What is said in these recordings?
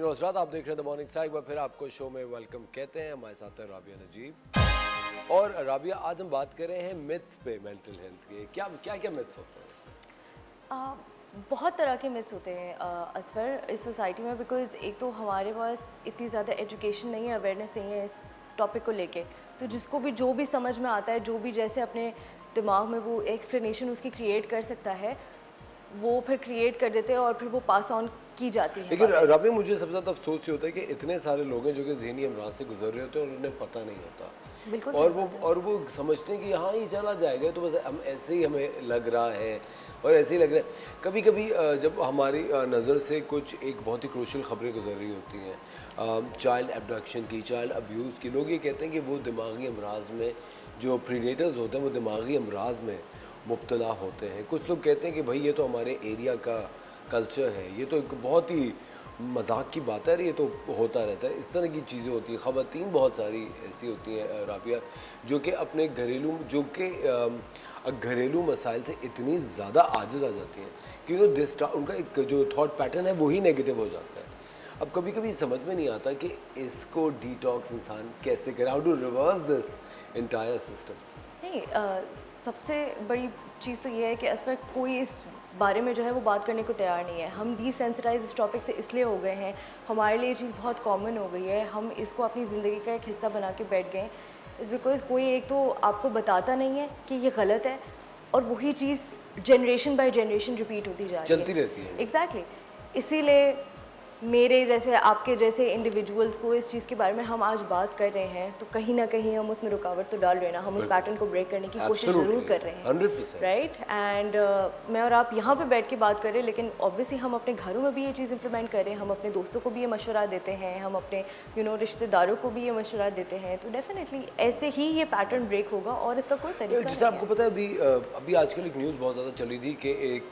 नौसरात, आप देख रहे हैं द मॉर्निंग स्टार। एक बार फिर आपको शो में वेलकम कहते हैं। हमारे साथ है राबिया नजीब। और राबिया, आज हम बात कर रहे हैं मिथ्स पे, मेंटल हेल्थ के। क्या क्या क्या मिथ्स होते हैं वैसे? बहुत तरह के मिथ्स होते हैं असफर इस सोसाइटी में, बिकॉज एक तो हमारे पास इतनी ज़्यादा एजुकेशन नहीं है, अवेयरनेस नहीं है इस टॉपिक को लेके। तो जिसको भी जो भी समझ में आता है, जो भी जैसे अपने दिमाग में वो एक्सप्लेनेशन उसकी क्रिएट कर सकता है, वो फिर क्रिएट कर देते हैं और फिर वो पास ऑन की जाती है। लेकिन राबिया, मुझे सबसे ज़्यादा अफसोस ये होता है कि इतने सारे लोग हैं जो कि ज़हनी अमराज से गुजर रहे होते हैं और उन्हें पता नहीं होता। बिल्कुल और सही बात है। वो समझते हैं कि हाँ, ये चला जाएगा, तो बस हम ऐसे ही हमें लग रहा है और ऐसे ही लग रहा है। कभी कभी जब हमारी नज़र से कुछ एक बहुत ही क्रूशल खबरें गुजर रही होती हैं, चाइल्ड एब्डक्शन की, चाइल्ड अब्यूज़ की, लोग ये कहते हैं कि वो दिमागी अमराज में, जो प्रीडेटर्स होते हैं वो दिमागी अमराज में मुब्तला होते हैं। कुछ लोग कहते हैं कि भाई ये तो हमारे एरिया का कल्चर है, ये तो एक बहुत ही मजाक की बात है, ये तो होता रहता है। इस तरह की चीज़ें होती हैं। ख़वातीन बहुत सारी ऐसी होती हैं राबिया, जो कि अपने घरेलू मसाइल से इतनी ज़्यादा आजिज़ आ जाती हैं कि उनका एक जो थॉट पैटर्न है वही नेगेटिव हो जाता है। अब कभी कभी समझ में नहीं आता कि इसको डिटॉक्स इंसान कैसे करे, how to reverse this entire system. नहीं, सबसे बड़ी चीज़ तो ये है कि इस पर कोई इस बारे में जो है वो बात करने को तैयार नहीं है। हम डिसेंसिटाइज इस टॉपिक से इसलिए हो गए हैं, हमारे लिए ये चीज़ बहुत कॉमन हो गई है, हम इसको अपनी ज़िंदगी का एक हिस्सा बना के बैठ गए। इस बिकॉज़ कोई एक तो आपको बताता नहीं है कि ये गलत है, और वही चीज़ जनरेशन बाय जनरेशन रिपीट होती जा रही है, चलती रहती है। एग्जैक्टली। इसीलिए मेरे जैसे, आपके जैसे इंडिविजुअल्स को इस चीज़ के बारे में हम आज बात कर रहे हैं, तो कहीं ना कहीं हम उसमें रुकावट तो डाल रहे हैं ना, हम उस पैटर्न को ब्रेक करने की कोशिश ज़रूर कर रहे हैं, 100%। राइट। एंड मैं और आप यहाँ पे बैठ के बात कर रहे हैं, लेकिन ऑब्वियसली हम अपने घरों में भी ये चीज़ इंप्लीमेंट कर रहे हैं, हम अपने दोस्तों को भी ये मशवरा देते हैं, हम अपने रिश्तेदारों को भी ये मशवरा देते हैं। तो डेफिनेटली ऐसे ही ये पैटर्न ब्रेक होगा, और इसका कोई तरीका जैसे नहीं आपको है। पता है, अभी आजकल एक न्यूज़ बहुत ज़्यादा चली थी कि एक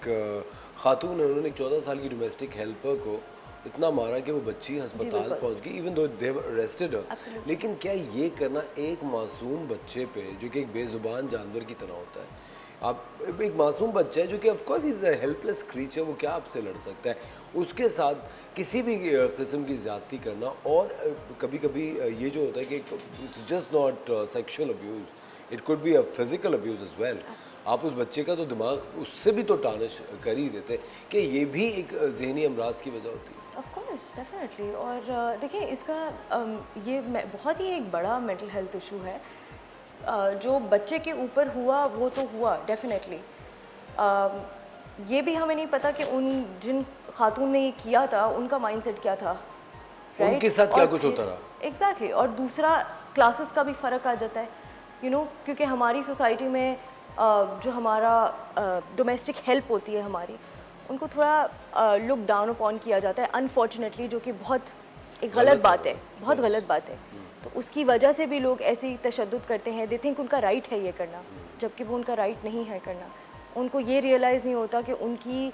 खातून है, उन्होंने 14 साल की डोमेस्टिक हेल्पर को इतना मारा कि वो बच्ची अस्पताल बिल्कुल। पहुंच गई, इवन दो दे अरेस्टेड हर। Absolutely. लेकिन क्या ये करना एक मासूम बच्चे पे, जो कि एक बेजुबान जानवर की तरह होता है, आप एक मासूम बच्चा है जो कि of course is a helpless creature, वो क्या आपसे लड़ सकता है, उसके साथ किसी भी किस्म की ज़्यादती करना। और कभी कभी ये जो होता है कि it's just not sexual abuse, it could be a physical abuse as well. आप उस बच्चे का तो दिमाग उससे भी तो टानिश कर ही देते कि ये भी एक जहनी अमराज की वजह होती है। Of course, definitely. और देखिए, इसका ये बहुत ही एक बड़ा मेंटल हेल्थ इशू है। जो बच्चे के ऊपर हुआ वो तो हुआ डेफिनेटली। ये भी हमें नहीं पता कि जिन खातून ने ये किया था उनका माइंडसेट क्या था, राइट। उनके साथ क्या कुछ होता रहा। एग्जैक्टली। और दूसरा, क्लासेस का भी फ़र्क आ जाता है, क्योंकि हमारी सोसाइटी में जो हमारा डोमेस्टिक हेल्प होती है हमारी, उनको थोड़ा लुक डाउन अपॉन किया जाता है, अनफॉर्चुनेटली, जो कि बहुत एक गलत बात है, बहुत गलत बात है। तो उसकी वजह से भी लोग ऐसी तशद्दुद करते हैं, दे थिंक उनका राइट है ये करना, जबकि वो उनका राइट नहीं है करना। उनको ये रियलाइज़ नहीं होता कि उनकी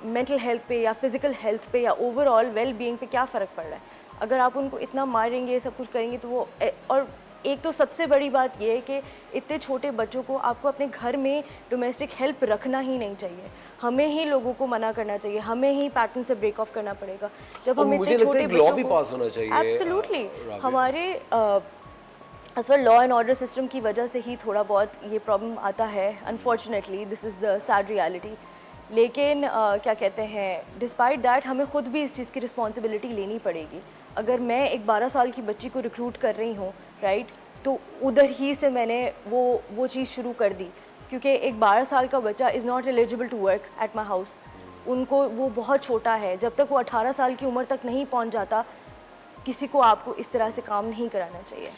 मेंटल हेल्थ पे या फिज़िकल हेल्थ पे या ओवरऑल वेल बीइंग पे क्या फ़र्क पड़ रहा है। अगर आप उनको इतना मारेंगे, सब कुछ करेंगे, तो वो और एक तो सबसे बड़ी बात ये है कि इतने छोटे बच्चों को आपको अपने घर में डोमेस्टिक हेल्प रखना ही नहीं चाहिए। हमें ही लोगों को मना करना चाहिए, हमें ही पैटर्न से ब्रेक ऑफ करना पड़ेगा। जब हम इतने छोटे लॉ भी पास होना चाहिए। एब्सोल्युटली। हमारे as well law and order system की वजह से ही थोड़ा बहुत ये प्रॉब्लम आता है, unfortunately, this is the sad reality. लेकिन क्या कहते हैं, डिस्पाइट दैट हमें ख़ुद भी इस चीज़ की रिस्पॉन्सिबिलिटी लेनी पड़ेगी। अगर मैं एक 12 साल की बच्ची को रिक्रूट कर रही हूँ, राइट, तो उधर ही से मैंने वो चीज़ शुरू कर दी, क्योंकि एक 12 साल का बच्चा is not eligible to work at my house. उनको वो बहुत छोटा है, जब तक वो 18 साल की उम्र तक नहीं पहुँच जाता, किसी को आपको इस तरह से काम नहीं कराना चाहिए।